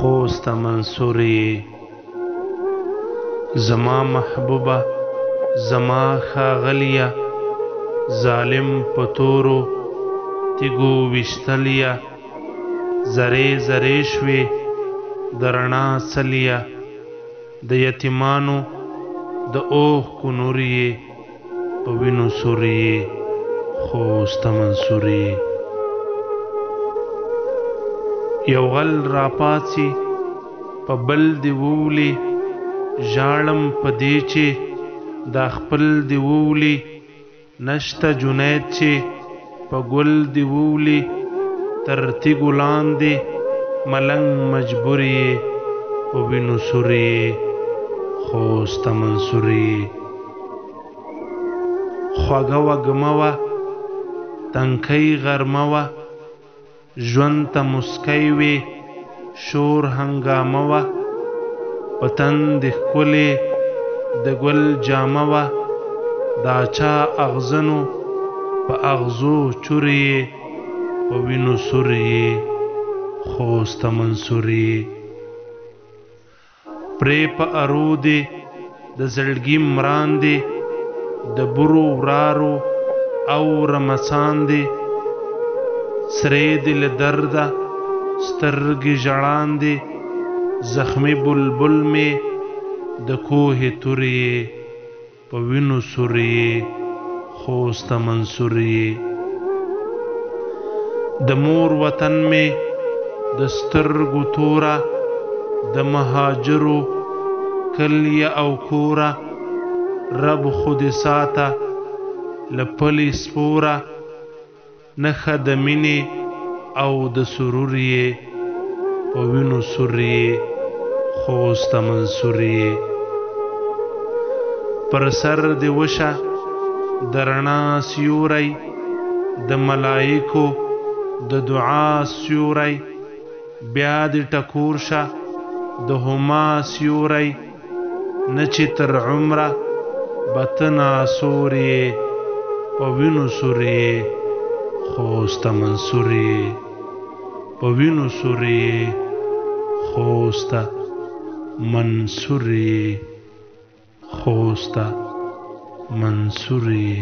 خوست منصوری زما محبوبه زما ښاغلیه ظالم پتورو تیګو وشتلیه زرې زرې شوې د رڼا څلیه د یتیمانو د اوښکو نور یې په وینو سور یې خوست منصوري یو غل راپاڅي په بل دی وولي ژاړم په دې چې دا خپل دی وولي نشته جنید چې په ګل دی وولي تر تیګو لاندې ملنګ مجبور یې په وینو سور یې خوست منصوري خوږه وږمه وه تنکۍ غرمه وه ژوند ته مسکی وې شور هنګامه وه په تن د ښکلې د ګل جامه وه دا چا اغزنو په اغزو چور یې په وینو سور یې خوست منصوري پرې په ارو دې د زړګي مران دې د برو ورارو او رمسان دې سرې دې له درده سترګې ژړاندې زخمي بلبل مې د کوهې تورې په وینو سورې خوست منصوري د مور وطن مې د سترګو توره د مهاجرو کلیه او کوره رب خود ساته له پلي سپوره نښه د مینې او د سرور یې په وینو سور یې خوست منصوري پر سر دې وشه د رڼا سیوری د ملایکو د دعا سیوری بیا دې ټکور شه د هما سیوری نه چې تر عمره به ته ناسور یې په وینو سور یې خوست منصوري په وینو سور یې خوست منصوري خوست منصوري